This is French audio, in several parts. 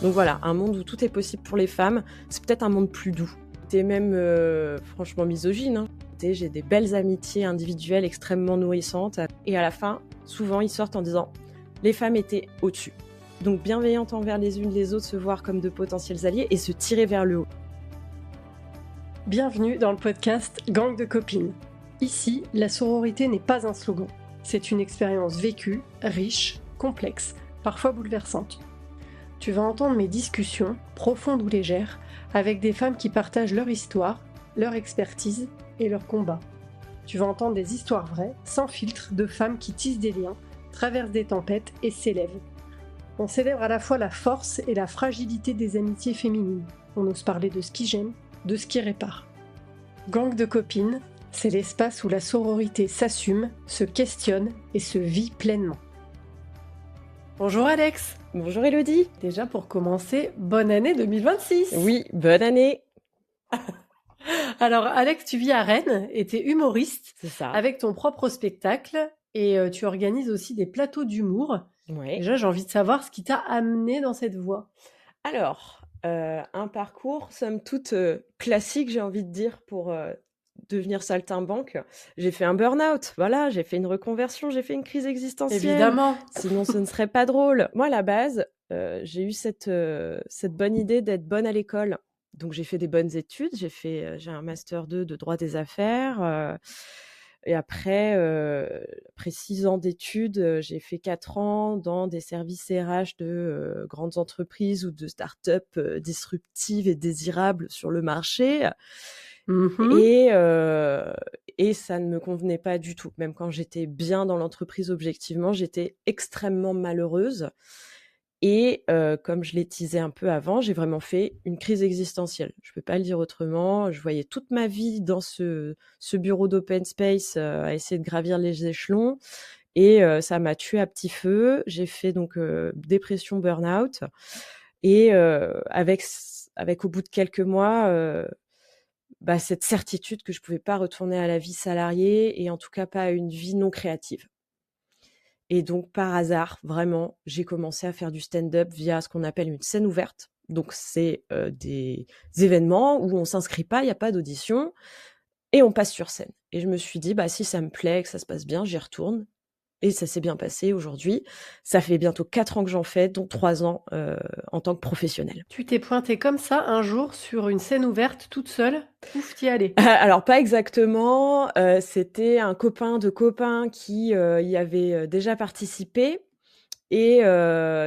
Donc voilà, un monde où tout est possible pour les femmes, c'est peut-être un monde plus doux. C'est même franchement misogyne, hein. J'ai des belles amitiés individuelles extrêmement nourrissantes. Et à la fin, souvent, ils sortent en disant « les femmes étaient au-dessus ». Donc bienveillantes envers les unes les autres, se voir comme de potentiels alliés et se tirer vers le haut. Bienvenue dans le podcast Gang de copines. Ici, la sororité n'est pas un slogan. C'est une expérience vécue, riche, complexe, parfois bouleversante. Tu vas entendre mes discussions, profondes ou légères, avec des femmes qui partagent leur histoire, leur expertise et leur combat. Tu vas entendre des histoires vraies, sans filtre, de femmes qui tissent des liens, traversent des tempêtes et s'élèvent. On célèbre à la fois la force et la fragilité des amitiés féminines. On ose parler de ce qui gêne, de ce qui répare. Gang de copines, c'est l'espace où la sororité s'assume, se questionne et se vit pleinement. Bonjour Alex. Bonjour Elodie. Déjà pour commencer, bonne année 2026. Oui, bonne année. Alors Alex, tu vis à Rennes et tu es humoriste. C'est ça. Avec ton propre spectacle et tu organises aussi des plateaux d'humour. Ouais. Déjà, j'ai envie de savoir ce qui t'a amené dans cette voie. Alors, un parcours somme toute classique, j'ai envie de dire, pour devenir saltimbanque. J'ai fait un burn-out, voilà, j'ai fait une reconversion, j'ai fait une crise existentielle. Évidemment. Sinon, ce ne serait pas drôle. Moi, à la base, j'ai eu cette bonne idée d'être bonne à l'école. Donc, j'ai fait des bonnes études. J'ai un master 2 de droit des affaires. Et après 6 ans d'études, j'ai fait 4 ans dans des services RH de grandes entreprises ou de start-up disruptives et désirables sur le marché. Et ça ne me convenait pas du tout. Même quand j'étais bien dans l'entreprise, objectivement, j'étais extrêmement malheureuse. Et comme je l'ai teasé un peu avant, j'ai vraiment fait une crise existentielle. Je ne peux pas le dire autrement. Je voyais toute ma vie dans ce bureau d'open space à essayer de gravir les échelons. Et ça m'a tuée à petit feu. J'ai fait donc dépression, burn-out. Et avec au bout de quelques mois, cette certitude que je ne pouvais pas retourner à la vie salariée et en tout cas pas à une vie non créative. Et donc, par hasard, vraiment, j'ai commencé à faire du stand-up via ce qu'on appelle une scène ouverte. Donc, c'est des événements où on ne s'inscrit pas, il n'y a pas d'audition, et on passe sur scène. Et je me suis dit, si ça me plaît, que ça se passe bien, j'y retourne. Et ça s'est bien passé aujourd'hui. Ça fait bientôt 4 ans que j'en fais, dont 3 ans en tant que professionnelle. Tu t'es pointée comme ça un jour sur une scène ouverte toute seule. Ouf, t'y allais. Alors pas exactement. C'était un copain de copain qui y avait déjà participé. Et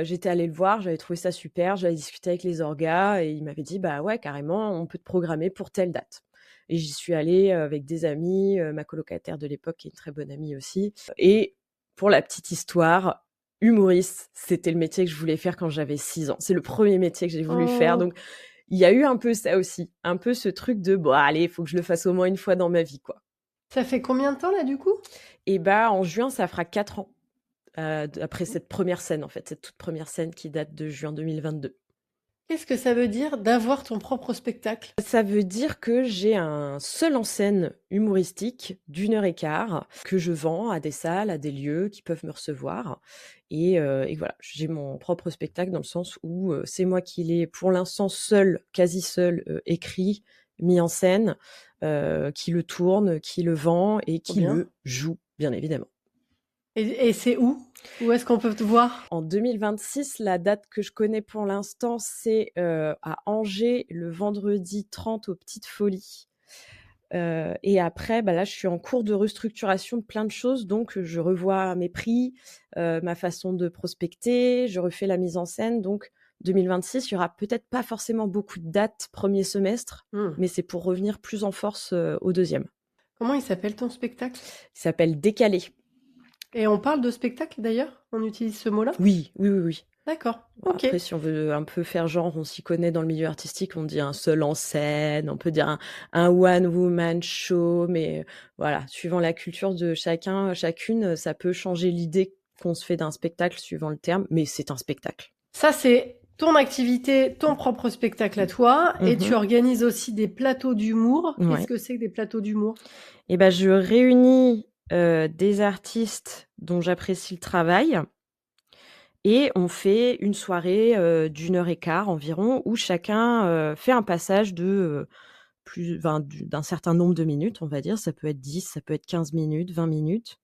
j'étais allée le voir, j'avais trouvé ça super, j'avais discuté avec les orgas et il m'avait dit « bah ouais, carrément, on peut te programmer pour telle date ». Et j'y suis allée avec des amis, ma colocataire de l'époque qui est une très bonne amie aussi. Et pour la petite histoire, humoriste, c'était le métier que je voulais faire quand j'avais 6 ans. C'est le premier métier que j'ai voulu faire. Donc, il y a eu un peu ça aussi, un peu ce truc de « bon, allez, il faut que je le fasse au moins une fois dans ma vie, quoi ». Ça fait combien de temps, là, du coup ? Et en juin, ça fera 4 ans. Après cette première scène, en fait, cette toute première scène qui date de juin 2022. Qu'est-ce que ça veut dire d'avoir ton propre spectacle ? Ça veut dire que j'ai un seul en scène humoristique d'1h15 que je vends à des salles, à des lieux qui peuvent me recevoir. Et voilà, j'ai mon propre spectacle dans le sens où c'est moi qui l'ai pour l'instant seul, quasi seul, écrit, mis en scène, qui le tourne, qui le vend et qui le joue, bien évidemment. Et c'est où ? Où est-ce qu'on peut te voir ? En 2026, la date que je connais pour l'instant, c'est à Angers, le vendredi 30 aux Petites Folies. Et après, là, je suis en cours de restructuration de plein de choses. Donc, je revois mes prix, ma façon de prospecter, je refais la mise en scène. Donc, 2026, il n'y aura peut-être pas forcément beaucoup de dates premier semestre, mais c'est pour revenir plus en force au deuxième. Comment il s'appelle ton spectacle ? Il s'appelle Décalé. Et on parle de spectacle d'ailleurs ? On utilise ce mot-là ? Oui. D'accord, ok. Après, si on veut un peu faire genre, on s'y connaît dans le milieu artistique, on dit un seul en scène, on peut dire un one-woman show, mais voilà, suivant la culture de chacun, chacune, ça peut changer l'idée qu'on se fait d'un spectacle suivant le terme, mais c'est un spectacle. Ça, c'est ton activité, ton propre spectacle à toi, et tu organises aussi des plateaux d'humour. Ouais. Qu'est-ce que c'est que des plateaux d'humour ? Je réunis des artistes dont j'apprécie le travail Et on fait une soirée d'1 heure et quart environ où chacun fait un passage de d'un certain nombre de minutes, on va dire. Ça peut être 10, ça peut être 15 minutes, 20 minutes.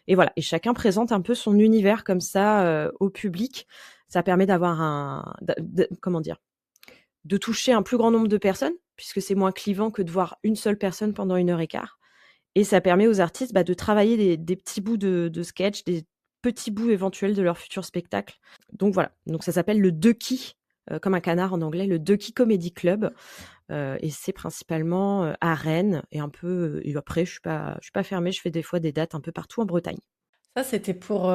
Et voilà. Et chacun présente un peu son univers comme ça au public. Ça permet d'avoir comment dire, de toucher un plus grand nombre de personnes, puisque c'est moins clivant que de voir une seule personne pendant 1 heure et quart. Et ça permet aux artistes de travailler des petits bouts de sketch, des petits bouts éventuels de leur futur spectacle. Donc voilà, donc ça s'appelle le Ducky, comme un canard en anglais, le Ducky Comedy Club. Et c'est principalement à Rennes et un peu. Et après, je suis pas fermée. Je fais des fois des dates un peu partout en Bretagne. Ça, c'était pour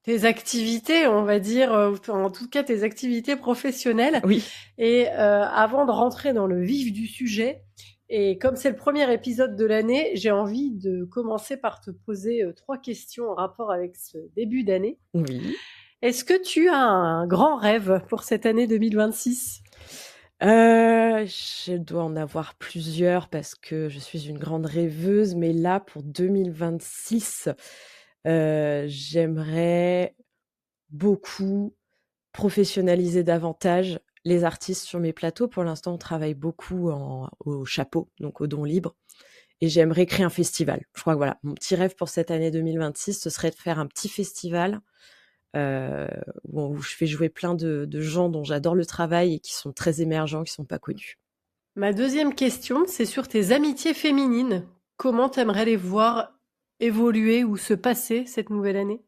tes activités, on va dire, en tout cas tes activités professionnelles. Oui. Et avant de rentrer dans le vif du sujet, et comme c'est le premier épisode de l'année, j'ai envie de commencer par te poser 3 questions en rapport avec ce début d'année. Oui. Est-ce que tu as un grand rêve pour cette année 2026? Je dois en avoir plusieurs parce que je suis une grande rêveuse, mais là, pour 2026, j'aimerais beaucoup professionnaliser davantage les artistes sur mes plateaux. Pour l'instant, on travaille beaucoup au chapeau, donc au don libre. Et j'aimerais créer un festival. Je crois que voilà, mon petit rêve pour cette année 2026, ce serait de faire un petit festival où je fais jouer plein de gens dont j'adore le travail et qui sont très émergents, qui sont pas connus. Ma deuxième question, c'est sur tes amitiés féminines. Comment t'aimerais les voir évoluer ou se passer cette nouvelle année?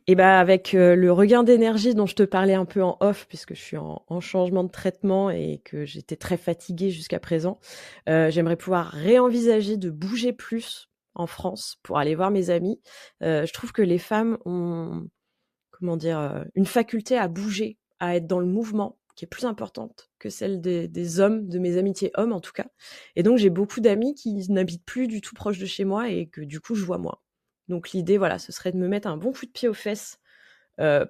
Et bah avec le regain d'énergie dont je te parlais un peu en off, puisque je suis en changement de traitement et que j'étais très fatiguée jusqu'à présent, j'aimerais pouvoir réenvisager de bouger plus en France pour aller voir mes amis. Je trouve que les femmes ont, comment dire, une faculté à bouger, à être dans le mouvement, qui est plus importante que celle des hommes, de mes amitiés hommes en tout cas. Et donc j'ai beaucoup d'amis qui n'habitent plus du tout proche de chez moi et que du coup je vois moins. Donc l'idée, voilà, ce serait de me mettre un bon coup de pied aux fesses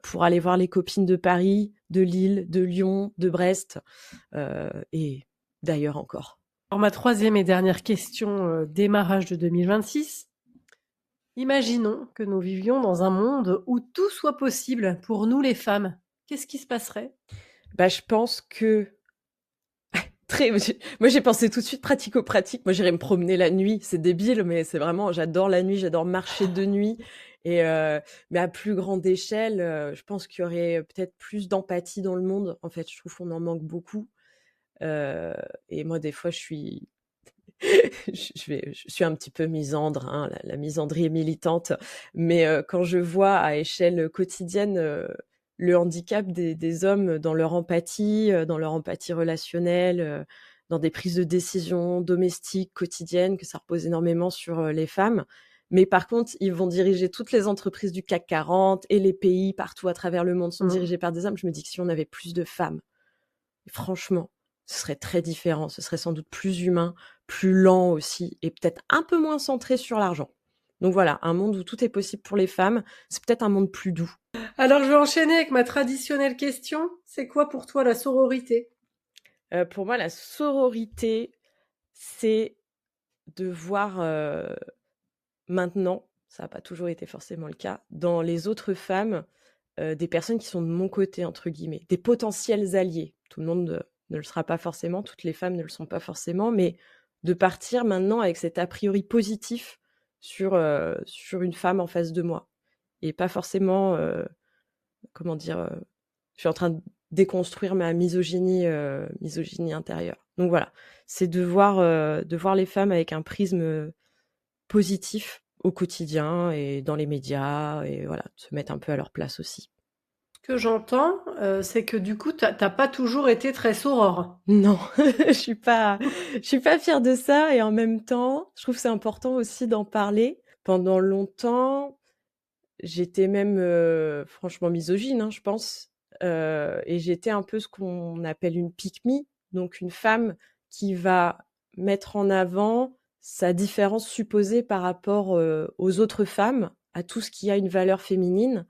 pour aller voir les copines de Paris, de Lille, de Lyon, de Brest et d'ailleurs encore. Alors ma troisième et dernière question, démarrage de 2026. Imaginons que nous vivions dans un monde où tout soit possible pour nous les femmes. Qu'est-ce qui se passerait? Bah, je pense que moi j'ai pensé tout de suite pratico-pratique. Moi j'irais me promener la nuit. C'est débile, mais c'est vraiment, j'adore la nuit, j'adore marcher de nuit. Et mais à plus grande échelle, je pense qu'il y aurait peut-être plus d'empathie dans le monde. En fait, je trouve qu'on en manque beaucoup. Et moi, des fois, je suis je suis un petit peu misandre, hein, la misandrie est militante, mais quand je vois à échelle quotidienne le handicap des hommes dans leur empathie relationnelle, dans des prises de décision domestiques, quotidiennes, que ça repose énormément sur les femmes. Mais par contre, ils vont diriger toutes les entreprises du CAC 40 et les pays partout à travers le monde sont dirigés par des hommes. Je me dis que si on avait plus de femmes, franchement, ce serait très différent. Ce serait sans doute plus humain, plus lent aussi, et peut-être un peu moins centré sur l'argent. Donc voilà, un monde où tout est possible pour les femmes, c'est peut-être un monde plus doux. Alors je vais enchaîner avec ma traditionnelle question. C'est quoi pour toi la sororité? Pour moi, la sororité, c'est de voir maintenant, ça n'a pas toujours été forcément le cas, dans les autres femmes, des personnes qui sont de mon côté, entre guillemets, des potentiels alliés. Tout le monde ne le sera pas forcément, toutes les femmes ne le sont pas forcément, mais de partir maintenant avec cet a priori positif sur une femme en face de moi. Et pas forcément, comment dire, je suis en train de déconstruire ma misogynie intérieure. Donc voilà, c'est de voir les femmes avec un prisme positif au quotidien et dans les médias et voilà, se mettre un peu à leur place aussi. Ce que j'entends, c'est que du coup, t'as pas toujours été très sorore. Non, je suis pas fière de ça et en même temps, je trouve que c'est important aussi d'en parler. Pendant longtemps, j'étais même franchement misogyne, hein, je pense, et j'étais un peu ce qu'on appelle une pick me, donc une femme qui va mettre en avant sa différence supposée par rapport aux autres femmes, à tout ce qui a une valeur féminine,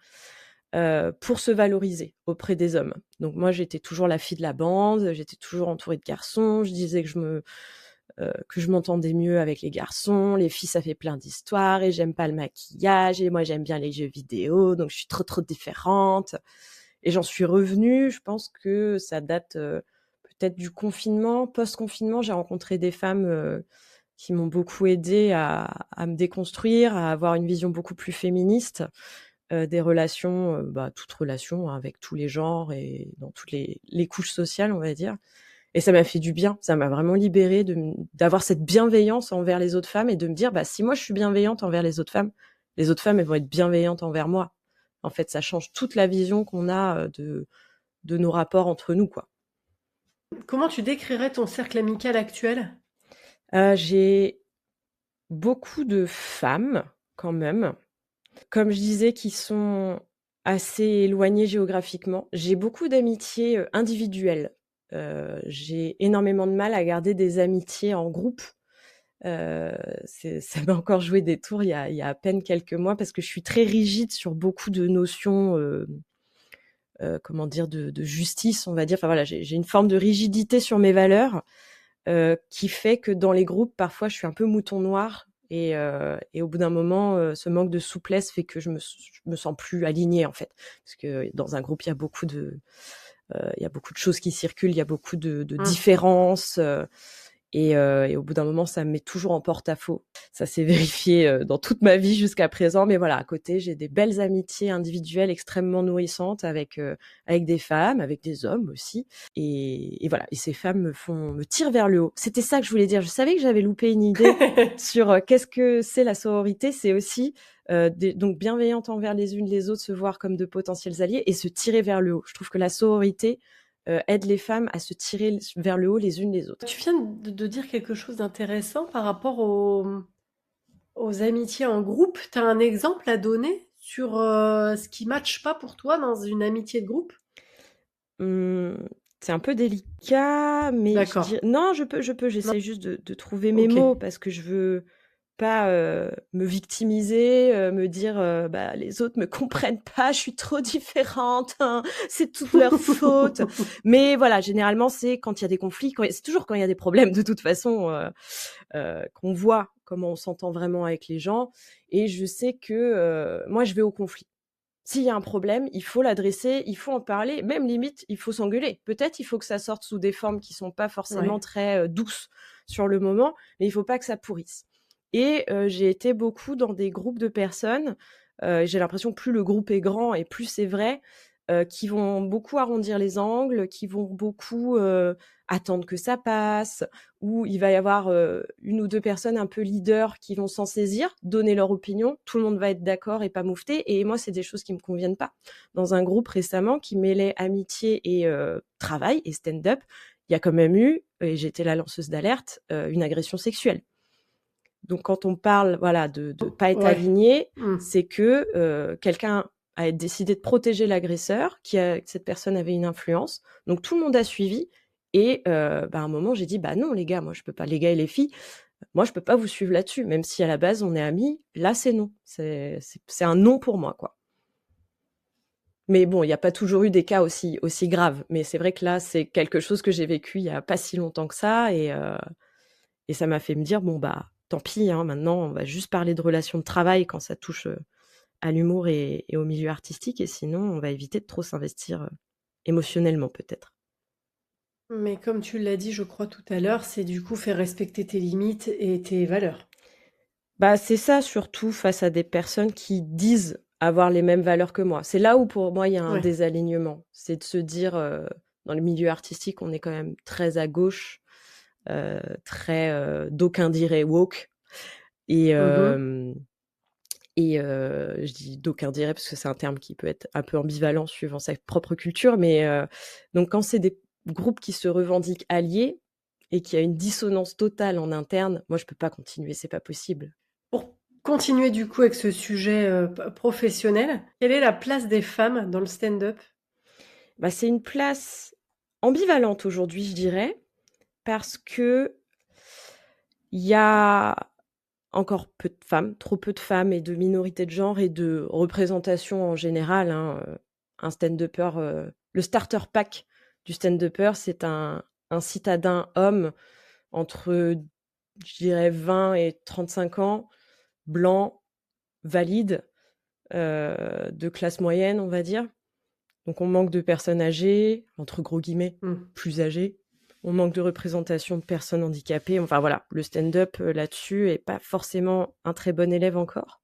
pour se valoriser auprès des hommes. Donc moi, j'étais toujours la fille de la bande, j'étais toujours entourée de garçons, je disais que que je m'entendais mieux avec les garçons. Les filles, ça fait plein d'histoires et j'aime pas le maquillage et moi, j'aime bien les jeux vidéo, donc je suis trop différente. Et j'en suis revenue. Je pense que ça date peut-être du confinement. Post-confinement, j'ai rencontré des femmes qui m'ont beaucoup aidée à me déconstruire, à avoir une vision beaucoup plus féministe des relations, toutes relations, hein, avec tous les genres et dans toutes les couches sociales, on va dire. Et ça m'a fait du bien. Ça m'a vraiment libérée d'avoir cette bienveillance envers les autres femmes et de me dire, si moi je suis bienveillante envers les autres femmes, elles vont être bienveillantes envers moi. En fait, ça change toute la vision qu'on a de nos rapports entre nous, quoi. Comment tu décrirais ton cercle amical actuel? J'ai beaucoup de femmes, quand même, comme je disais, qui sont assez éloignées géographiquement. J'ai beaucoup d'amitiés individuelles. J'ai énormément de mal à garder des amitiés en groupe. Ça m'a encore joué des tours il y a à peine quelques mois parce que je suis très rigide sur beaucoup de notions, comment dire, de justice, on va dire. Enfin voilà, j'ai une forme de rigidité sur mes valeurs qui fait que dans les groupes, parfois, je suis un peu mouton noir. Et au bout d'un moment, ce manque de souplesse fait que je me sens plus alignée, en fait. Parce que dans un groupe, il y a beaucoup de choses qui circulent, il y a beaucoup de différences. Et au bout d'un moment, ça me met toujours en porte-à-faux. Ça s'est vérifié dans toute ma vie jusqu'à présent. Mais voilà, à côté, j'ai des belles amitiés individuelles extrêmement nourrissantes avec des femmes, avec des hommes aussi. Et voilà, et ces femmes me tirent vers le haut. C'était ça que je voulais dire. Je savais que j'avais loupé une idée sur qu'est-ce que c'est la sororité. C'est aussi donc bienveillante envers les unes les autres, se voir comme de potentiels alliés et se tirer vers le haut. Je trouve que la sororité aide les femmes à se tirer vers le haut les unes les autres. Tu viens de dire quelque chose d'intéressant par rapport aux amitiés en groupe. Tu as un exemple à donner sur ce qui matche pas pour toi dans une amitié de groupe? C'est un peu délicat, mais D'accord. non, je peux, Non. j'essaie juste de trouver mes Ok. mots parce que je veux pas me victimiser, me dire les autres me comprennent pas, je suis trop différente, hein, c'est toute leur faute. Mais voilà, généralement c'est quand il y a des conflits, c'est toujours quand il y a des problèmes de toute façon qu'on voit comment on s'entend vraiment avec les gens. Et je sais que moi je vais au conflit. S'il y a un problème, il faut l'adresser, il faut en parler, même limite, il faut s'engueuler. Peut-être il faut que ça sorte sous des formes qui sont pas forcément Ouais. très douces sur le moment, mais il faut pas que ça pourrisse. Et j'ai été beaucoup dans des groupes de personnes, j'ai l'impression que plus le groupe est grand et plus c'est vrai, qui vont beaucoup arrondir les angles, qui vont beaucoup attendre que ça passe, où il va y avoir une ou deux personnes un peu leaders qui vont s'en saisir, donner leur opinion, tout le monde va être d'accord et pas moufter. Et moi, c'est des choses qui me conviennent pas. Dans un groupe récemment qui mêlait amitié et travail et stand-up, il y a quand même eu, et j'étais la lanceuse d'alerte, une agression sexuelle. Donc quand on parle de pas être Ouais. aligné, c'est que quelqu'un a décidé de protéger l'agresseur, cette personne avait une influence. Donc tout le monde a suivi. Et à un moment, j'ai dit non les gars, moi je peux pas, les gars et les filles, moi je peux pas vous suivre là-dessus, même si à la base on est amis. Là c'est non, c'est un non pour moi, quoi. Mais bon, il n'y a pas toujours eu des cas aussi graves. Mais c'est vrai que là, c'est quelque chose que j'ai vécu il y a pas si longtemps que ça. Et ça m'a fait me dire, tant pis, hein, maintenant, on va juste parler de relations de travail quand ça touche à l'humour et au milieu artistique. Et sinon, on va éviter de trop s'investir émotionnellement, peut-être. Mais comme tu l'as dit, je crois tout à l'heure, c'est du coup faire respecter tes limites et tes valeurs. C'est ça, surtout face à des personnes qui disent avoir les mêmes valeurs que moi. C'est là où, pour moi, il y a un Ouais. désalignement. C'est de se dire, dans le milieu artistique, on est quand même très à gauche, très, d'aucuns diraient woke. Et je dis d'aucuns diraient parce que c'est un terme qui peut être un peu ambivalent suivant sa propre culture. Mais donc quand c'est des groupes qui se revendiquent alliés et qu'il y a une dissonance totale en interne, moi je peux pas continuer, c'est pas possible. Pour continuer du coup avec ce sujet professionnel, quelle est la place des femmes dans le stand-up? C'est une place ambivalente aujourd'hui, je dirais, parce que il y a encore peu de femmes, trop peu de femmes et de minorités de genre et de représentation en général, hein. Un stand-upper, le starter pack du stand-upper, c'est un citadin homme entre je dirais 20 et 35 ans, blancs, valides, de classe moyenne, on va dire. Donc on manque de personnes âgées, entre gros guillemets, plus âgées. On manque de représentation de personnes handicapées. Enfin voilà, le stand-up là-dessus est pas forcément un très bon élève encore.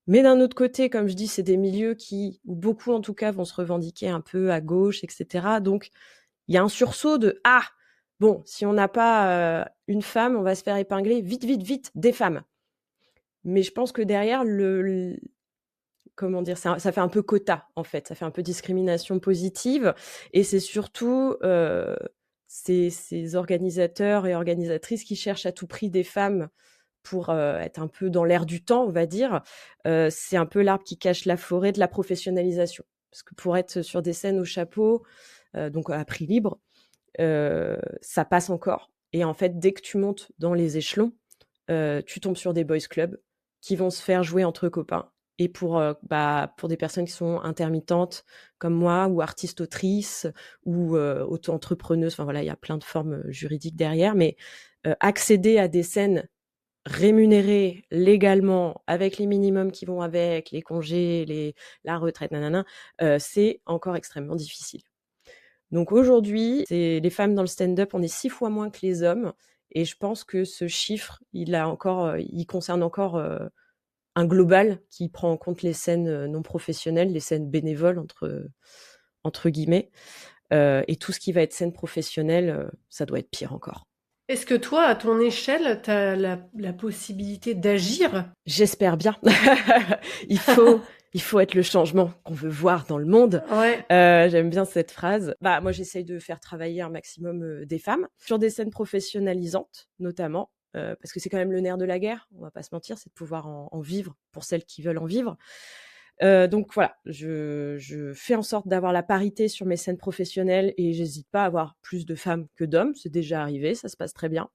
Mais d'un autre côté, comme je dis, c'est des milieux où beaucoup en tout cas vont se revendiquer un peu à gauche, etc. Donc il y a un sursaut de « Ah, bon, si on n'a pas une femme, on va se faire épingler. Vite, vite, vite, des femmes ». Mais je pense que derrière, comment dire, ça fait un peu quota, en fait. Ça fait un peu discrimination positive. Et c'est surtout ces organisateurs et organisatrices qui cherchent à tout prix des femmes pour être un peu dans l'air du temps, on va dire. C'est un peu l'arbre qui cache la forêt de la professionnalisation. Parce que pour être sur des scènes au chapeau, donc à prix libre, ça passe encore. Et en fait, dès que tu montes dans les échelons, tu tombes sur des boys clubs qui vont se faire jouer entre copains. Et pour des personnes qui sont intermittentes comme moi, ou artistes-autrices, ou auto-entrepreneuses, enfin voilà, il y a plein de formes juridiques derrière, mais accéder à des scènes rémunérées légalement, avec les minimums qui vont avec, les congés, la retraite, nanana, c'est encore extrêmement difficile. Donc aujourd'hui, les femmes dans le stand-up, on est 6 fois moins que les hommes. Et je pense que ce chiffre, il concerne encore un global qui prend en compte les scènes non professionnelles, les scènes bénévoles, entre guillemets. Et tout ce qui va être scène professionnelle, ça doit être pire encore. Est-ce que toi, à ton échelle, tu as la possibilité d'agir? J'espère bien. Il faut être le changement qu'on veut voir dans le monde. Ouais. J'aime bien cette phrase. Moi, j'essaye de faire travailler un maximum des femmes sur des scènes professionnalisantes, notamment, parce que c'est quand même le nerf de la guerre, on va pas se mentir, c'est de pouvoir en vivre pour celles qui veulent en vivre. Donc voilà, je fais en sorte d'avoir la parité sur mes scènes professionnelles et j'hésite pas à avoir plus de femmes que d'hommes. C'est déjà arrivé, ça se passe très bien.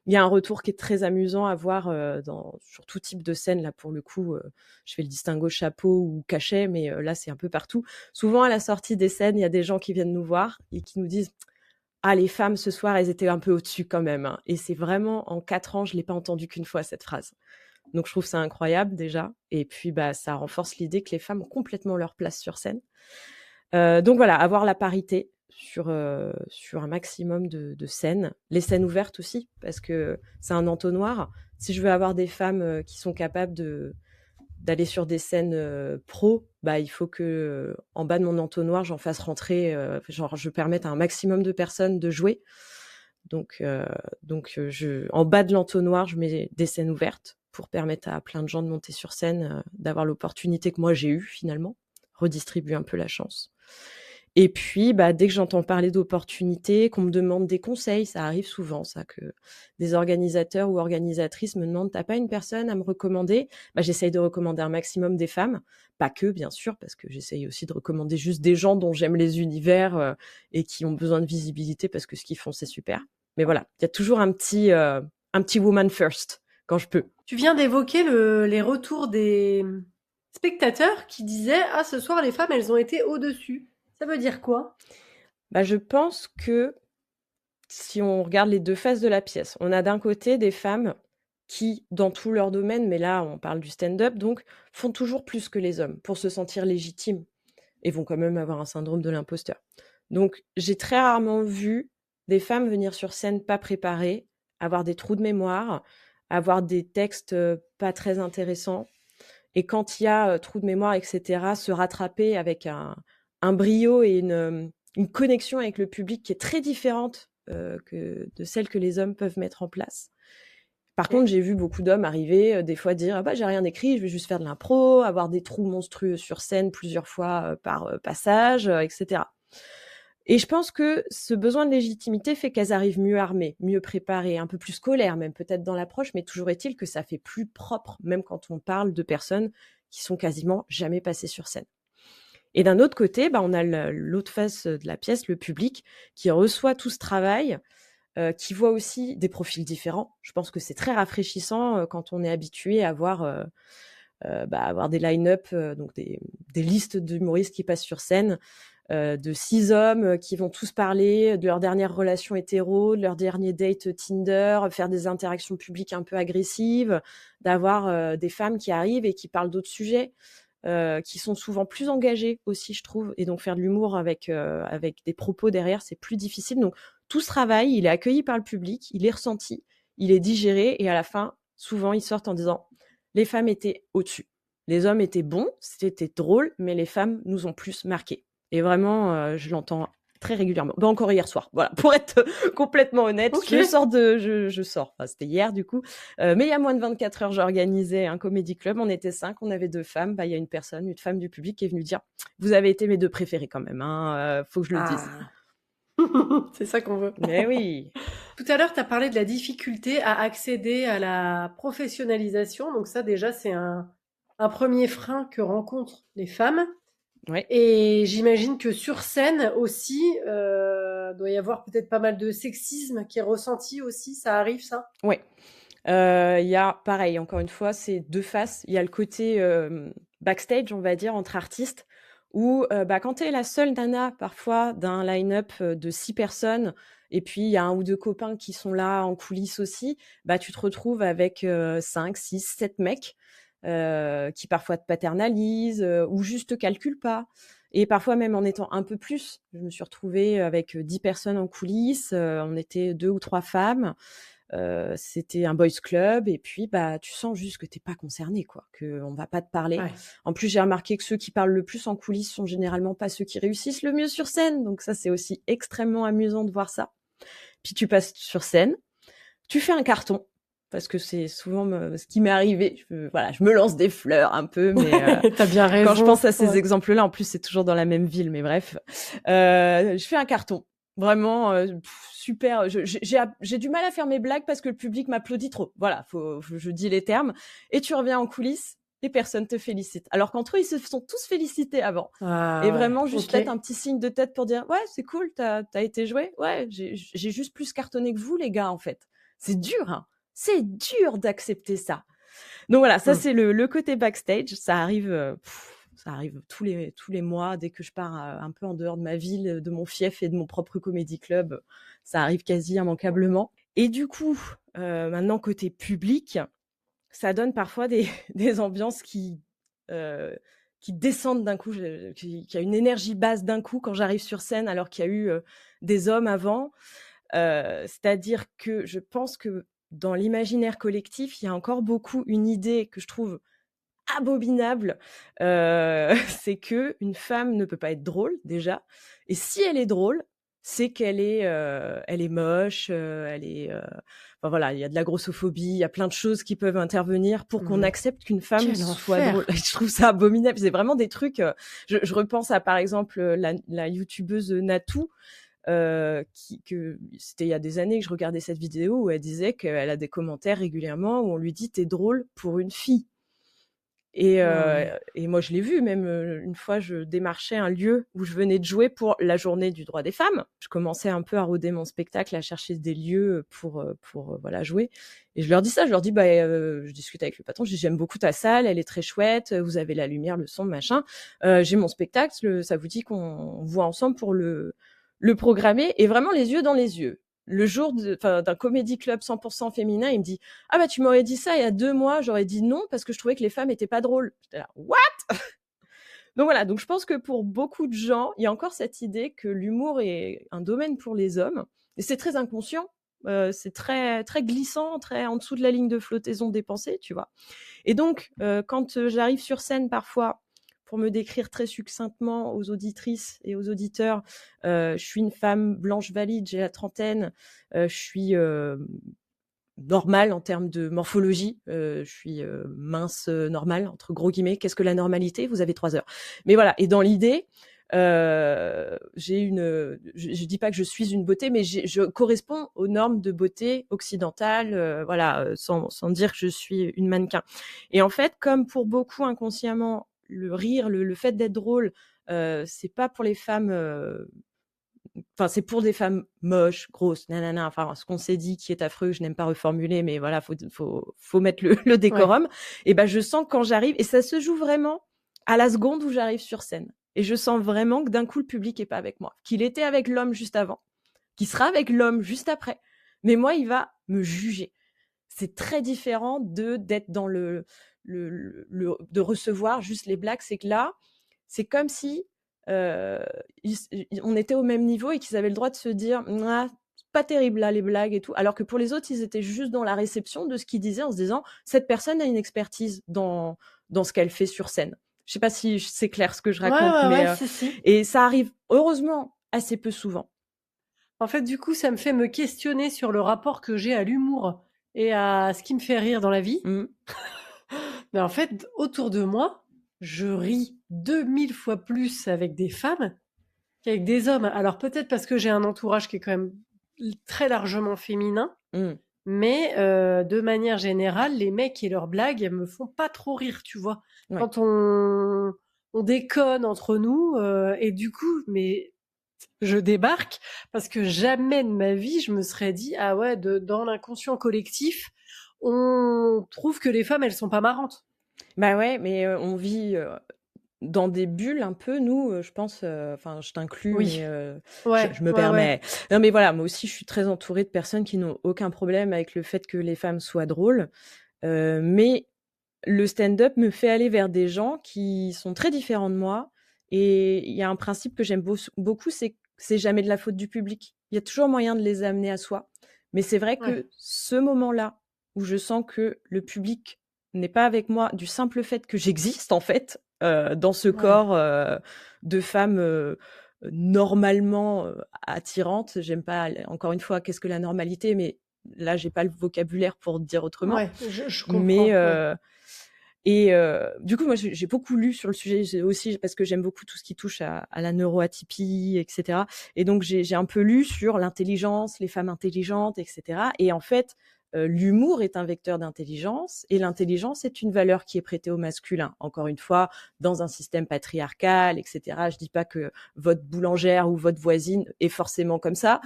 Il y a un retour qui est très amusant à voir sur tout type de scène. Là, pour le coup, je fais le distinguo chapeau ou cachet, mais là, c'est un peu partout. Souvent, à la sortie des scènes, il y a des gens qui viennent nous voir et qui nous disent « Ah, les femmes, ce soir, elles étaient un peu au-dessus quand même. Hein. » Et c'est vraiment, en 4 ans, je l'ai pas entendu qu'une fois, cette phrase. Donc, je trouve ça incroyable déjà. Et puis, ça renforce l'idée que les femmes ont complètement leur place sur scène. Donc voilà, avoir la parité sur un maximum de scènes. Les scènes ouvertes aussi, parce que c'est un entonnoir. Si je veux avoir des femmes qui sont capables d'aller sur des scènes pro, il faut que en bas de mon entonnoir, j'en fasse rentrer, je permette à un maximum de personnes de jouer. Donc, en bas de l'entonnoir, je mets des scènes ouvertes pour permettre à plein de gens de monter sur scène, d'avoir l'opportunité que moi j'ai eue finalement, redistribuer un peu la chance. Et puis, dès que j'entends parler d'opportunités, qu'on me demande des conseils, ça arrive souvent, ça, que des organisateurs ou organisatrices me demandent « T'as pas une personne à me recommander ?» J'essaye de recommander un maximum des femmes, pas que, bien sûr, parce que j'essaye aussi de recommander juste des gens dont j'aime les univers et qui ont besoin de visibilité parce que ce qu'ils font, c'est super. Mais voilà, il y a toujours un petit woman first, quand je peux. Tu viens d'évoquer les retours des spectateurs qui disaient « Ah, ce soir, les femmes, elles ont été au-dessus ». Ça veut dire quoi ? Je pense que si on regarde les deux faces de la pièce, on a d'un côté des femmes qui, dans tout leur domaine, mais là on parle du stand-up, donc font toujours plus que les hommes pour se sentir légitimes et vont quand même avoir un syndrome de l'imposteur. Donc j'ai très rarement vu des femmes venir sur scène pas préparées, avoir des trous de mémoire, avoir des textes pas très intéressants, et quand il y a trous de mémoire, etc., se rattraper avec un brio et une connexion avec le public qui est très différente de celle que les hommes peuvent mettre en place. Par contre, j'ai vu beaucoup d'hommes arriver, des fois dire « Ah j'ai rien écrit, je vais juste faire de l'impro », avoir des trous monstrueux sur scène plusieurs fois par passage, etc. Et je pense que ce besoin de légitimité fait qu'elles arrivent mieux armées, mieux préparées, un peu plus scolaires même peut-être dans l'approche, mais toujours est-il que ça fait plus propre, même quand on parle de personnes qui sont quasiment jamais passées sur scène. Et d'un autre côté, on a l'autre face de la pièce, le public, qui reçoit tout ce travail, qui voit aussi des profils différents. Je pense que c'est très rafraîchissant quand on est habitué à avoir des line-up, donc des listes d'humoristes qui passent sur scène, de 6 hommes qui vont tous parler de leur dernière relation hétéro, de leur dernier date Tinder, faire des interactions publiques un peu agressives, d'avoir des femmes qui arrivent et qui parlent d'autres sujets, qui sont souvent plus engagés aussi, je trouve. Et donc faire de l'humour avec des propos derrière, c'est plus difficile. Donc tout ce travail, il est accueilli par le public, il est ressenti, il est digéré, et à la fin, souvent, ils sortent en disant « Les femmes étaient au-dessus. Les hommes étaient bons, c'était drôle, mais les femmes nous ont plus marqués. » Et vraiment, je l'entends très régulièrement. Encore hier soir, voilà, pour être complètement honnête. Okay. Je sors. Enfin, c'était hier, du coup. Mais il y a moins de 24 heures, j'organisais un comédie club. On était 5, on avait 2 femmes. Il y a une femme du public qui est venue dire « Vous avez été mes 2 préférés quand même, hein, faut que je le dise. » C'est ça qu'on veut. Mais oui. Tout à l'heure, tu as parlé de la difficulté à accéder à la professionnalisation. Donc ça, déjà, c'est un premier frein que rencontrent les femmes. Ouais. Et j'imagine que sur scène aussi, doit y avoir peut-être pas mal de sexisme qui est ressenti aussi. Ça arrive, ça? Ouais. Il y a, pareil, encore une fois, c'est 2 faces. Il y a le côté backstage, on va dire, entre artistes, où quand tu es la seule nana, parfois, d'un line-up de 6 personnes, et puis il y a 1 ou 2 copains qui sont là en coulisses aussi, tu te retrouves avec 5, 6, 7 mecs qui parfois te paternalisent ou juste te calculent pas. Et parfois, même en étant un peu plus, je me suis retrouvée avec 10 personnes en coulisses, on était 2 ou 3 femmes. C'était un boys club, et puis tu sens juste que t'es pas concerné, quoi, que on va pas te parler. Ouais. En plus, j'ai remarqué que ceux qui parlent le plus en coulisses sont généralement pas ceux qui réussissent le mieux sur scène, donc ça, c'est aussi extrêmement amusant de voir ça. Puis tu passes sur scène, tu fais un carton, parce que c'est souvent ce qui m'est arrivé. Je me lance des fleurs un peu, mais T'as bien raison. quand je pense à ces exemples-là, en plus c'est toujours dans la même ville, mais bref, je fais un carton. Vraiment super. J'ai du mal à faire mes blagues parce que le public m'applaudit trop. Voilà, je dis les termes. Et tu reviens en coulisses, et personne te félicite. Alors qu'entre eux, ils se sont tous félicités avant. Et vraiment juste mettre un petit signe de tête pour dire « Ouais, c'est cool, t'as été joué. Ouais, j'ai juste plus cartonné que vous, les gars, en fait. » C'est dur, hein. C'est dur d'accepter ça. Donc voilà, ça c'est le côté backstage. Ça arrive tous les mois, dès que je pars un peu en dehors de ma ville, de mon fief et de mon propre comédie club. Ça arrive quasi immanquablement. Et du coup, maintenant côté public, ça donne parfois des ambiances qui descendent d'un coup, qui a une énergie basse d'un coup quand j'arrive sur scène, alors qu'il y a eu des hommes avant. C'est-à-dire que je pense que dans l'imaginaire collectif, il y a encore beaucoup une idée que je trouve abominable, c'est qu'une femme ne peut pas être drôle, déjà. Et si elle est drôle, c'est qu'elle est moche, enfin voilà, il y a de la grossophobie, il y a plein de choses qui peuvent intervenir pour qu'on accepte qu'une femme soit drôle. Je trouve ça abominable. C'est vraiment des trucs. Je repense à, par exemple, la youtubeuse Natou. C'était il y a des années que je regardais cette vidéo où elle disait qu'elle a des commentaires régulièrement où on lui dit « t'es drôle pour une fille ». Et moi, je l'ai vu, même une fois, je démarchais un lieu où je venais de jouer pour la journée du droit des femmes. Je commençais un peu à roder mon spectacle, à chercher des lieux pour voilà, jouer. Et je leur dis ça, je leur dis, je discute avec le patron, je dis, j'aime beaucoup ta salle, elle est très chouette, vous avez la lumière, le son, machin. J'ai mon spectacle, ça vous dit qu'on voit ensemble pour le programmer, et vraiment les yeux dans les yeux. Le jour d'un comédie club 100% féminin, il me dit « Ah tu m'aurais dit ça il y a 2 mois, j'aurais dit non parce que je trouvais que les femmes étaient pas drôles. » J'étais là « What ?» Donc voilà, donc je pense que pour beaucoup de gens, il y a encore cette idée que l'humour est un domaine pour les hommes. Et c'est très inconscient, c'est très, très glissant, très en dessous de la ligne de flottaison des pensées, tu vois. Et donc, quand j'arrive sur scène parfois, pour me décrire très succinctement aux auditrices et aux auditeurs, je suis une femme blanche valide, j'ai la trentaine, je suis normale en termes de morphologie, je suis mince, normale, entre gros guillemets. Qu'est-ce que la normalité ? Vous avez 3 heures. Mais voilà, et dans l'idée, je dis pas que je suis une beauté, mais je corresponds aux normes de beauté occidentale, voilà, sans dire que je suis une mannequin. Et en fait, comme pour beaucoup inconsciemment, le rire, le fait d'être drôle, c'est pas pour les femmes, enfin c'est pour des femmes moches, grosses, nanana, enfin ce qu'on s'est dit qui est affreux, je n'aime pas reformuler, mais voilà, faut mettre le décorum. Ouais. Et je sens quand j'arrive, et ça se joue vraiment à la seconde où j'arrive sur scène. et je sens vraiment que d'un coup, le public est pas avec moi. Qu'il était avec l'homme juste avant, qu'il sera avec l'homme juste après. Mais moi, il va me juger. C'est très différent d'être dans de recevoir juste les blagues. C'est que là, c'est comme si on était au même niveau et qu'ils avaient le droit de se dire ah, c'est pas terrible là les blagues et tout. Alors que pour les autres, ils étaient juste dans la réception de ce qu'ils disaient en se disant cette personne a une expertise dans ce qu'elle fait sur scène. Je sais pas si c'est clair ce que je raconte, mais si. et ça arrive heureusement assez peu souvent. En fait, du coup, ça me fait me questionner sur le rapport que j'ai à l'humour et à ce qui me fait rire dans la vie. Mmh. Mais en fait, autour de moi, je ris 2000 fois plus avec des femmes qu'avec des hommes. Alors peut-être parce que j'ai un entourage qui est quand même très largement féminin, Mmh. mais de manière générale, les mecs et leurs blagues me font pas trop rire, tu vois. Ouais. Quand on déconne entre nous, et du coup, mais je débarque parce que jamais de ma vie je me serais dit ah ouais, dans l'inconscient collectif, on trouve que les femmes elles sont pas marrantes. Bah ouais, mais on vit dans des bulles un peu, nous, je pense, enfin, je t'inclus, Oui, mais ouais, je me ouais, ouais. permets. Non, mais voilà, moi aussi, je suis très entourée de personnes qui n'ont aucun problème avec le fait que les femmes soient drôles. Mais le stand-up me fait aller vers des gens qui sont très différents de moi. Et il y a un principe que j'aime beaucoup, c'est que c'est jamais de la faute du public. Il y a toujours moyen de les amener à soi. Mais c'est vrai Ouais. que ce moment-là où je sens que le public n'est pas avec moi du simple fait que j'existe, en fait, dans ce Ouais. corps de femme normalement attirante. J'aime pas, encore une fois, qu'est-ce que la normalité, mais là, j'ai pas le vocabulaire pour dire autrement. Ouais, je Mais comprends, ouais. du coup, moi, j'ai beaucoup lu sur le sujet aussi parce que j'aime beaucoup tout ce qui touche à la neuroatypie, etc. Et donc, j'ai un peu lu sur l'intelligence, les femmes intelligentes, etc. Et en fait, l'humour est un vecteur d'intelligence et l'intelligence est une valeur qui est prêtée au masculin. Encore une fois, dans un système patriarcal, etc. Je dis pas que votre boulangère ou votre voisine est forcément comme ça,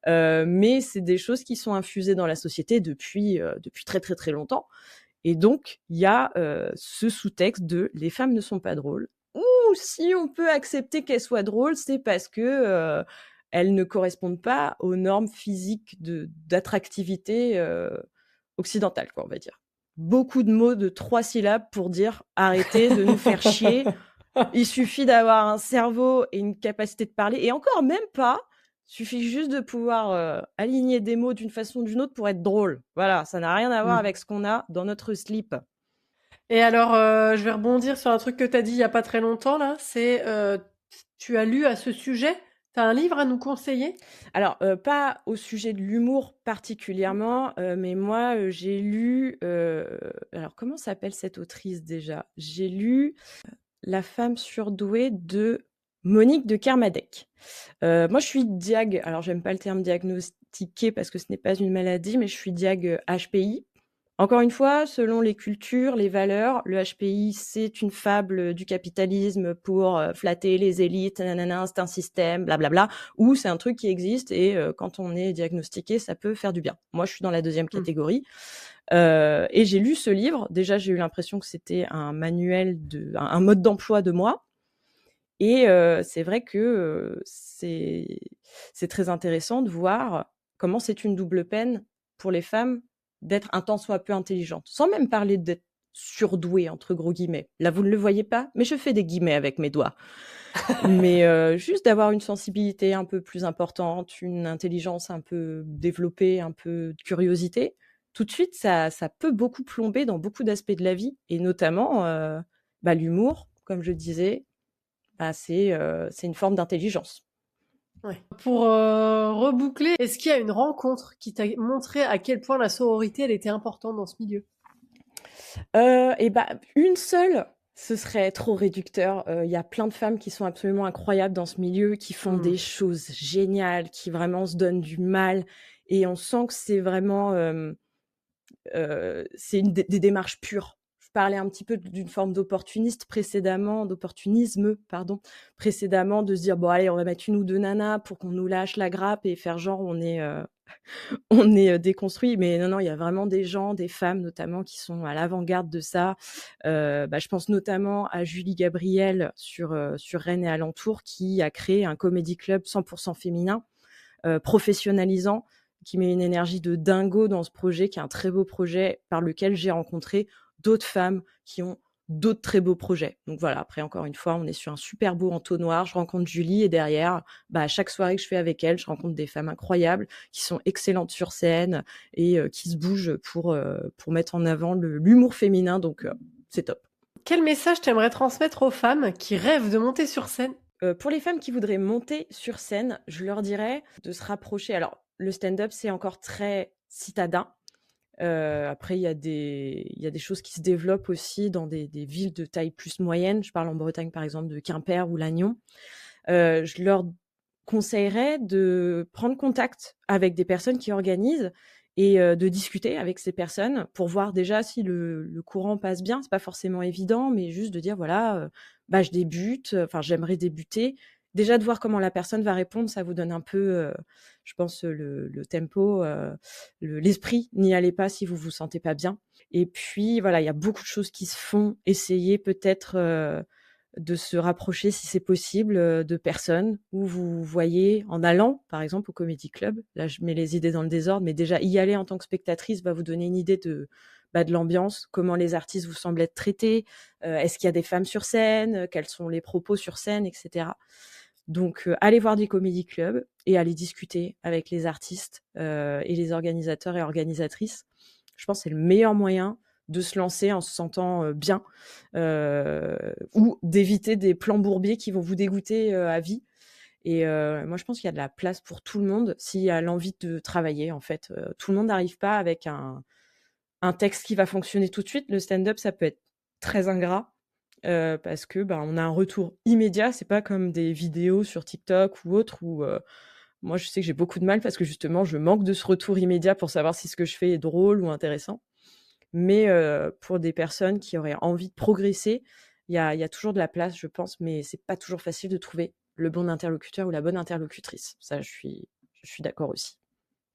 mais c'est des choses qui sont infusées dans la société depuis très très très longtemps. Et donc, il y a ce sous-texte de « les femmes ne sont pas drôles ». Ou si on peut accepter qu'elles soient drôles, c'est parce que elles ne correspondent pas aux normes physiques d'attractivité occidentale, quoi, on va dire. Beaucoup de mots de 3 syllabes pour dire « arrêtez de nous faire chier ». Il suffit d'avoir un cerveau et une capacité de parler. Et encore même pas, suffit juste de pouvoir aligner des mots d'une façon ou d'une autre pour être drôle. Voilà, ça n'a rien à voir Mmh. avec ce qu'on a dans notre slip. Et alors, je vais rebondir sur un truc que tu as dit il y a pas très longtemps là, c'est, tu as lu à ce sujet? Tu as un livre à nous conseiller? Alors, pas au sujet de l'humour particulièrement, mais moi, j'ai lu, alors comment s'appelle cette autrice déjà? J'ai lu La femme surdouée de Monique de Kermadec. Moi, je suis diag, alors j'aime pas le terme diagnostiqué parce que ce n'est pas une maladie, mais je suis diag HPI. Encore une fois, selon les cultures, les valeurs, le HPI, c'est une fable du capitalisme pour flatter les élites, nanana, c'est un système, blablabla, ou c'est un truc qui existe et quand on est diagnostiqué, ça peut faire du bien. Moi, je suis dans la deuxième Mmh. catégorie. Et j'ai lu ce livre. Déjà, j'ai eu l'impression que c'était un manuel, un mode d'emploi de moi. Et c'est vrai que c'est très intéressant de voir comment c'est une double peine pour les femmes d'être un tant soit peu intelligentes, sans même parler d'être surdouées, entre gros guillemets. Là, vous ne le voyez pas, mais je fais des guillemets avec mes doigts. Mais juste d'avoir une sensibilité un peu plus importante, une intelligence un peu développée, un peu de curiosité, tout de suite, ça peut beaucoup plomber dans beaucoup d'aspects de la vie, et notamment l'humour, comme je disais, c'est une forme d'intelligence. Ouais. Pour reboucler, est-ce qu'il y a une rencontre qui t'a montré à quel point la sororité elle était importante dans ce milieu? Et une seule, ce serait trop réducteur. Il y a plein de femmes qui sont absolument incroyables dans ce milieu, qui font Mmh. des choses géniales, qui vraiment se donnent du mal, et on sent que c'est vraiment c'est des démarches pures. Je parlais un petit peu d'une forme d'opportunisme précédemment, de se dire bon allez, on va mettre une ou deux nanas pour qu'on nous lâche la grappe et faire genre on est on est déconstruit. Mais non, il y a vraiment des gens, des femmes notamment, qui sont à l'avant-garde de ça. Je pense notamment à Julie Gabriel sur Rennes et alentour, qui a créé un comedy club 100% féminin, professionnalisant, qui met une énergie de dingo dans ce projet, qui est un très beau projet par lequel j'ai rencontré d'autres femmes qui ont d'autres très beaux projets. Donc voilà, après, encore une fois, on est sur un super beau entonnoir. Je rencontre Julie et derrière, à chaque soirée que je fais avec elle, je rencontre des femmes incroyables qui sont excellentes sur scène et qui se bougent pour mettre en avant l'humour féminin. Donc, c'est top. Quel message t'aimerais transmettre aux femmes qui rêvent de monter sur scène? Pour les femmes qui voudraient monter sur scène, je leur dirais de se rapprocher. Alors, le stand-up, c'est encore très citadin. Après, il y a des choses qui se développent aussi dans des villes de taille plus moyenne. Je parle en Bretagne, par exemple, de Quimper ou Lannion. Je leur conseillerais de prendre contact avec des personnes qui organisent et de discuter avec ces personnes pour voir déjà si le courant passe bien. C'est pas forcément évident, mais juste de dire voilà, je débute, j'aimerais débuter. Déjà de voir comment la personne va répondre, ça vous donne un peu, je pense, le tempo, l'esprit. N'y allez pas si vous vous sentez pas bien. Et puis voilà, il y a beaucoup de choses qui se font. Essayez peut-être de se rapprocher, si c'est possible, de personnes où vous voyez en allant, par exemple, au Comedy Club. Là, je mets les idées dans le désordre, mais déjà y aller en tant que spectatrice va vous donner une idée de l'ambiance, comment les artistes vous semblent être traités, est-ce qu'il y a des femmes sur scène, quels sont les propos sur scène, etc. Donc, allez voir des comédie clubs et allez discuter avec les artistes et les organisateurs et organisatrices. Je pense que c'est le meilleur moyen de se lancer en se sentant bien ou d'éviter des plans bourbiers qui vont vous dégoûter à vie. Et moi, je pense qu'il y a de la place pour tout le monde s'il y a l'envie de travailler, en fait. Tout le monde n'arrive pas avec un texte qui va fonctionner tout de suite. Le stand-up, ça peut être très ingrat parce que on a un retour immédiat. C'est pas comme des vidéos sur TikTok ou autre où moi, je sais que j'ai beaucoup de mal parce que justement, je manque de ce retour immédiat pour savoir si ce que je fais est drôle ou intéressant. Mais pour des personnes qui auraient envie de progresser, il y a toujours de la place, je pense, mais c'est pas toujours facile de trouver le bon interlocuteur ou la bonne interlocutrice. Ça, je suis d'accord aussi.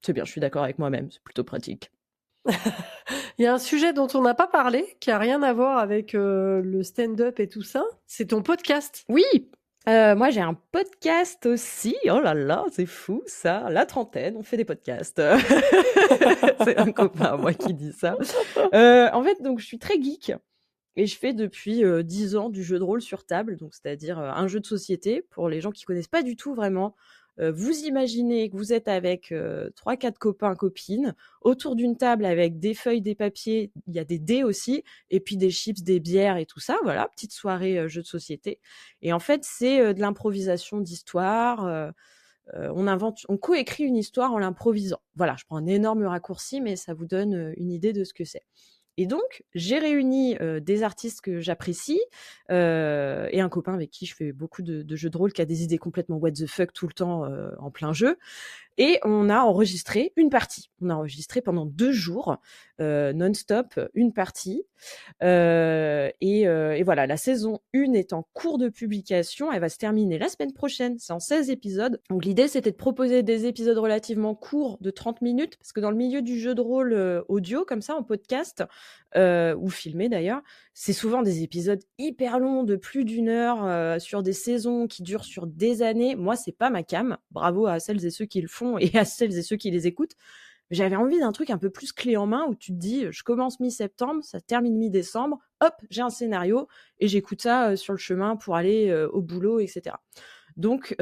C'est bien, je suis d'accord avec moi-même, c'est plutôt pratique. Il y a un sujet dont on n'a pas parlé, qui a rien à voir avec le stand-up et tout ça, c'est ton podcast. Oui, moi j'ai un podcast aussi. Oh là là, c'est fou ça. La trentaine, on fait des podcasts. C'est un copain à moi qui dit ça. En fait, donc je suis très geek et je fais depuis 10 ans du jeu de rôle sur table, donc c'est-à-dire un jeu de société pour les gens qui connaissent pas du tout vraiment. Vous imaginez que vous êtes avec 3-4 copains, copines, autour d'une table avec des feuilles, des papiers, il y a des dés aussi, et puis des chips, des bières et tout ça. Voilà, petite soirée jeu de société. Et en fait, c'est de l'improvisation d'histoire. On coécrit une histoire en l'improvisant. Voilà, je prends un énorme raccourci, mais ça vous donne une idée de ce que c'est. Et donc, j'ai réuni des artistes que j'apprécie et un copain avec qui je fais beaucoup de jeux de rôle qui a des idées complètement what the fuck tout le temps en plein jeu. Et on a enregistré une partie. On a enregistré pendant 2 jours, non-stop, une partie. Et voilà, la saison 1 est en cours de publication. Elle va se terminer la semaine prochaine. C'est en 16 épisodes. Donc l'idée, c'était de proposer des épisodes relativement courts de 30 minutes, parce que dans le milieu du jeu de rôle audio, comme ça, en podcast, ou filmé d'ailleurs, c'est souvent des épisodes hyper longs de plus d'1 heure sur des saisons qui durent sur des années. Moi, c'est pas ma came. Bravo à celles et ceux qui le font et à celles et ceux qui les écoutent. J'avais envie d'un truc un peu plus clé en main où tu te dis, je commence mi-septembre, ça termine mi-décembre, hop, j'ai un scénario et j'écoute ça sur le chemin pour aller au boulot, etc. Donc,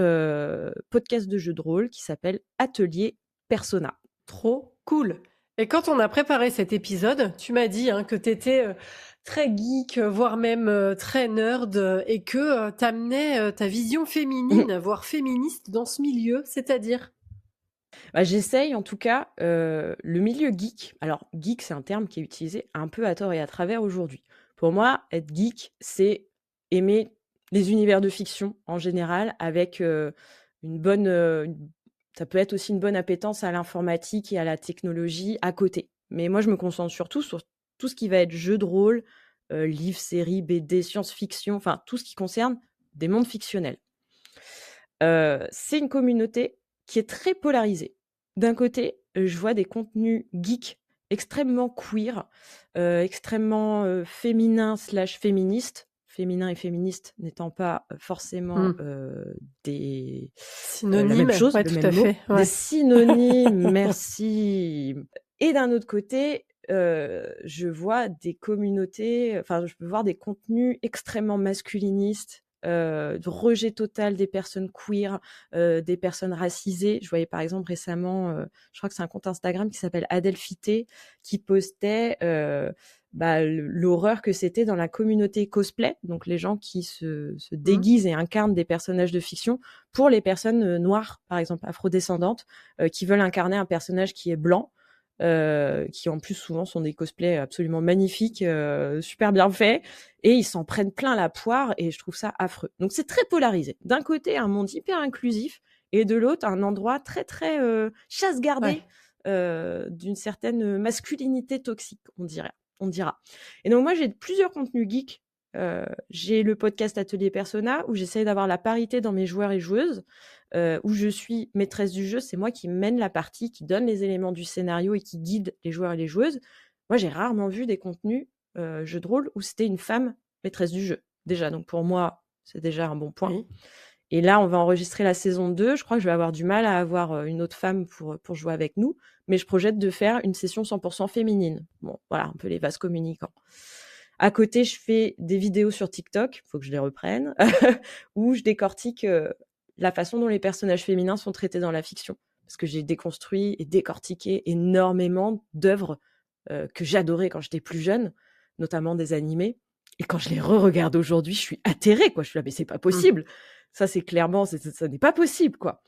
podcast de jeu de rôle qui s'appelle Atelier Persona. Trop cool. Et quand on a préparé cet épisode, tu m'as dit que tu étais très geek, voire même très nerd, et que tu amenais ta vision féminine, voire féministe dans ce milieu, c'est-à-dire? J'essaye en tout cas, le milieu geek. Alors geek, c'est un terme qui est utilisé un peu à tort et à travers aujourd'hui. Pour moi, être geek, c'est aimer les univers de fiction en général avec, une bonne, ça peut être aussi une bonne appétence à l'informatique et à la technologie à côté. Mais moi, je me concentre surtout sur tout ce qui va être jeu de rôle, livres, séries, BD, science-fiction, enfin tout ce qui concerne des mondes fictionnels. C'est une communauté qui est très polarisée. d'un côté, je vois des contenus geeks extrêmement queer, extrêmement féminins/féministes, féminin et féministe n'étant pas forcément la même Synonyme, chose, ouais, le tout à même mot, fait. des Ouais. synonymes, merci. Et d'un autre côté, je vois des communautés, je peux voir des contenus extrêmement masculinistes, de rejet total des personnes queer, des personnes racisées. Je voyais par exemple récemment, je crois que c'est un compte Instagram qui s'appelle Adelphité, qui postait l'horreur que c'était dans la communauté cosplay, donc les gens qui se déguisent et incarnent des personnages de fiction, pour les personnes noires, par exemple afrodescendantes, qui veulent incarner un personnage qui est blanc, qui en plus souvent sont des cosplays absolument magnifiques, super bien faits, et ils s'en prennent plein la poire, et je trouve ça affreux. Donc c'est très polarisé. D'un côté, un monde hyper inclusif, et de l'autre, un endroit très très chasse gardée, d'une certaine masculinité toxique, on dira. Et donc moi, j'ai plusieurs contenus geeks. J'ai le podcast Atelier Persona, où j'essaie d'avoir la parité dans mes joueurs et joueuses, où je suis maîtresse du jeu, c'est moi qui mène la partie, qui donne les éléments du scénario et qui guide les joueurs et les joueuses. Moi, j'ai rarement vu des contenus jeux de rôle où c'était une femme maîtresse du jeu. Déjà, donc pour moi, c'est déjà un bon point. Oui. Et là, on va enregistrer la saison 2. Je crois que je vais avoir du mal à avoir une autre femme pour jouer avec nous, mais je projette de faire une session 100% féminine. Bon, voilà, un peu les vases communicants. À côté, je fais des vidéos sur TikTok, il faut que je les reprenne, où je décortique la façon dont les personnages féminins sont traités dans la fiction. Parce que j'ai déconstruit et décortiqué énormément d'œuvres que j'adorais quand j'étais plus jeune, notamment des animés. Et quand je les re-regarde aujourd'hui, je suis atterrée, quoi. Je suis là, mais c'est pas possible. Ça, c'est clairement, ça n'est pas possible, quoi.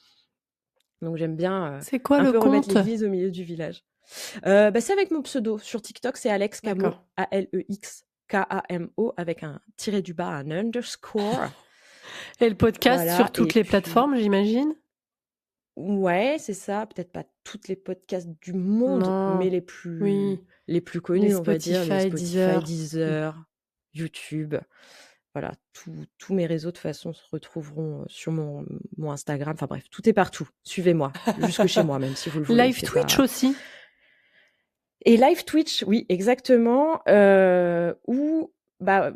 Donc, j'aime bien C'est quoi un le peu remettre compte ? l'église au milieu du village. C'est avec mon pseudo. Sur TikTok, c'est Alex Camo, D'accord. ALEXKAMO, avec un tiré du bas, un underscore. Et le podcast Voilà, sur toutes et les puis- plateformes, j'imagine ? Ouais, c'est ça. Peut-être pas toutes les podcasts du monde, Non. mais Oui. les plus connus, Les on va dire, les Spotify, Spotify, Deezer, YouTube. Voilà, tous mes réseaux de toute façon se retrouveront sur mon Instagram. Enfin bref, tout est partout. Suivez-moi, jusque chez moi, même si vous le voulez. Live Twitch aussi ? Et live Twitch, oui, exactement. Où là,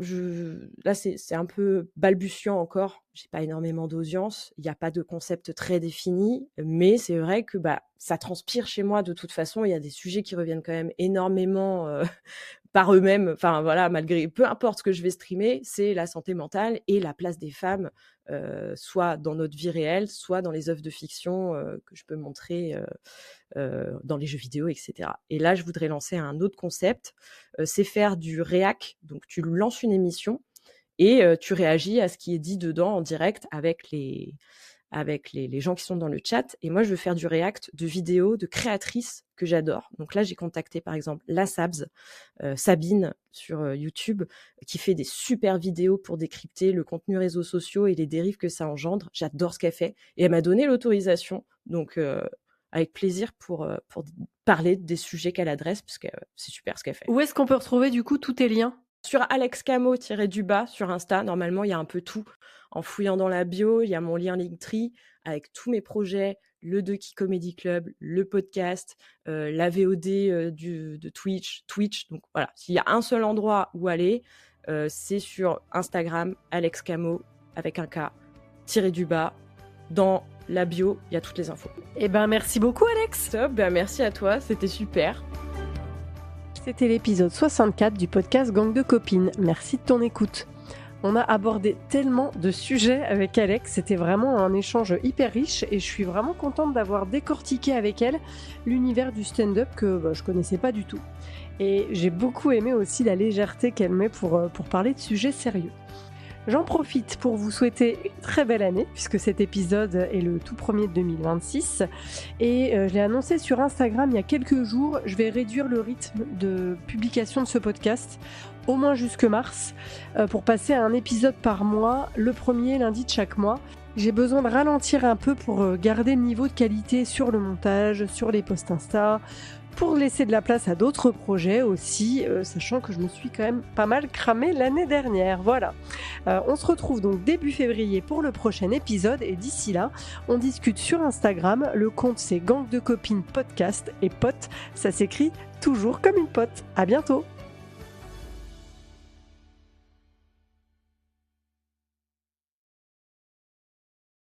c'est un peu balbutiant encore. J'ai pas énormément d'audience. Il n'y a pas de concept très défini, mais c'est vrai que ça transpire chez moi de toute façon. Il y a des sujets qui reviennent quand même énormément par eux-mêmes. Enfin voilà, malgré peu importe ce que je vais streamer, c'est la santé mentale et la place des femmes, soit dans notre vie réelle, soit dans les œuvres de fiction que je peux montrer dans les jeux vidéo, etc. Et là, je voudrais lancer un autre concept, c'est faire du réac. Donc, tu lances une émission et tu réagis à ce qui est dit dedans en direct avec les gens qui sont dans le chat. Et moi, je veux faire du react de vidéos de créatrices que j'adore. Donc là, j'ai contacté par exemple la Sabs, Sabine sur YouTube, qui fait des super vidéos pour décrypter le contenu réseaux sociaux et les dérives que ça engendre. J'adore ce qu'elle fait. Et elle m'a donné l'autorisation. Donc, avec plaisir pour parler des sujets qu'elle adresse, parce que c'est super ce qu'elle fait. Où est-ce qu'on peut retrouver du coup tous tes liens ? Sur Alex Camo-du-bas sur Insta, normalement, il y a un peu tout. En fouillant dans la bio, il y a mon lien Linktree avec tous mes projets, le Ducky Comedy Club, le podcast, la VOD de Twitch. Donc voilà, s'il y a un seul endroit où aller, c'est sur Instagram, Alex Camo, avec un K, tiré-du-bas, dans la bio, il y a toutes les infos. Eh ben, merci beaucoup, Alex. Top, merci à toi, c'était super. C'était l'épisode 64 du podcast Gang de copines. Merci de ton écoute. On a abordé tellement de sujets avec Alex, c'était vraiment un échange hyper riche et je suis vraiment contente d'avoir décortiqué avec elle l'univers du stand-up que je connaissais pas du tout. Et j'ai beaucoup aimé aussi la légèreté qu'elle met pour parler de sujets sérieux. J'en profite pour vous souhaiter une très belle année, puisque cet épisode est le tout premier de 2026. Et je l'ai annoncé sur Instagram il y a quelques jours, je vais réduire le rythme de publication de ce podcast, au moins jusque mars, pour passer à un épisode par mois, le premier lundi de chaque mois. J'ai besoin de ralentir un peu pour garder le niveau de qualité sur le montage, sur les posts Insta, pour laisser de la place à d'autres projets aussi, sachant que je me suis quand même pas mal cramée l'année dernière. Voilà. On se retrouve donc début février pour le prochain épisode et d'ici là, on discute sur Instagram. Le compte c'est Gang de copines podcast et pote, ça s'écrit toujours comme une pote. À bientôt.